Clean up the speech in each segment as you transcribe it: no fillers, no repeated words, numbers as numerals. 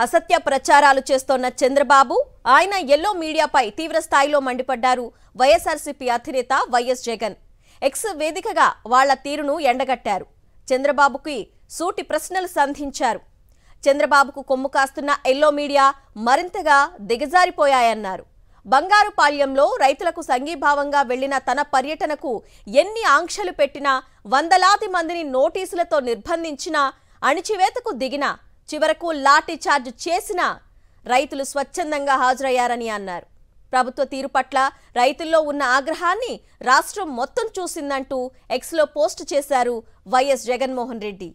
అసత్య ప్రచారాలు చేస్తోన్న చంద్రబాబు ఆయన ఎల్లో మీడియాపై తీవ్ర స్థాయిలో మండిపడ్డారు. వైఎస్ఆర్సీపీ అధినేత వైఎస్ జగన్ ఎక్స్ వేదికగా వాళ్ల తీరును ఎండగట్టారు. చంద్రబాబుకి సూటి ప్రశ్నలు సంధించారు. చంద్రబాబుకు కొమ్ము కాస్తున్న ఎల్లో మీడియా మరింతగా దిగజారిపోయాయన్నారు. బంగారుపాళ్యంలో రైతులకు సంఘీభావంగా వెళ్లిన తన పర్యటనకు ఎన్ని ఆంక్షలు పెట్టినా, వందలాది మందిని నోటీసులతో నిర్బంధించినా, అణిచివేతకు దిగినా, చివరకు లాఠీ చార్జ్ చేసినా రైతులు స్వచ్ఛందంగా హాజరయ్యారని అన్నారు. ప్రభుత్వ తీరు పట్ల రైతుల్లో ఉన్న ఆగ్రహాన్ని రాష్ట్రం మొత్తం చూసిందంటూ ఎక్స్లో పోస్ట్ చేశారు వైఎస్ జగన్మోహన్ రెడ్డి.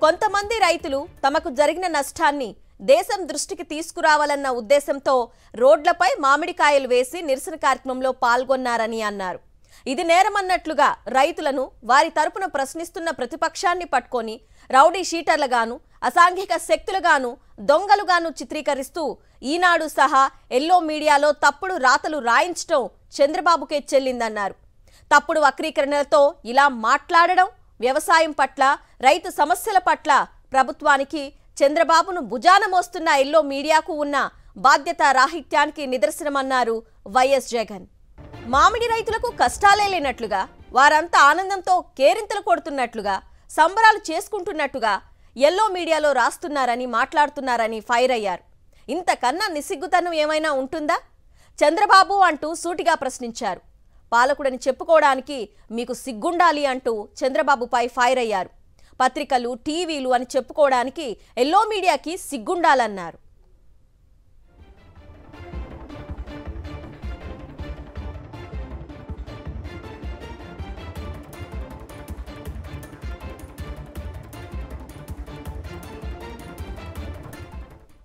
కొంతమంది రైతులు తమకు జరిగిన నష్టాన్ని దేశం దృష్టికి తీసుకురావాలన్న ఉద్దేశంతో రోడ్లపై మామిడికాయలు వేసి నిరసన కార్యక్రమంలో పాల్గొన్నారని అన్నారు. ఇది నేరమన్నట్లుగా రైతులను వారి తరపున ప్రశ్నిస్తున్న ప్రతిపక్షాన్ని పట్టుకొని రౌడీ షీటర్లుగాను, అసాంఘిక శక్తులుగాను, దొంగలుగాను చిత్రీకరిస్తూ ఈనాడు సహా ఎల్లో మీడియాలో తప్పుడు రాతలు రాయించడం చంద్రబాబుకే చెల్లిందన్నారు. తప్పుడు వక్రీకరణలతో ఇలా మాట్లాడడం వ్యవసాయం పట్ల, రైతు సమస్యల పట్ల ప్రభుత్వానికి, చంద్రబాబును భుజాన మోస్తున్న ఎల్లో మీడియాకు ఉన్న బాధ్యత రాహిత్యానికి నిదర్శనమన్నారు వైఎస్ జగన్. మామిడి రైతులకు కష్టాలే లేనట్లుగా, వారంతా ఆనందంతో కేరింతలు కొడుతున్నట్లుగా, సంబరాలు చేసుకుంటున్నట్టుగా ఎల్లో మీడియాలో రాస్తున్నారని, మాట్లాడుతున్నారని ఫైర్ అయ్యారు. ఇంతకన్నా నిస్సిగ్గుతనం ఏమైనా ఉంటుందా? చంద్రబాబు అంటూ సూటిగా ప్రశ్నించారు. పాలకుడని చెప్పుకోవడానికి మీకు సిగ్గుండాలి అంటూ చంద్రబాబుపై ఫైర్ అయ్యారు. పత్రికలు, టీవీలు అని చెప్పుకోవడానికి ఎల్లో మీడియాకి సిగ్గుండాలన్నారు.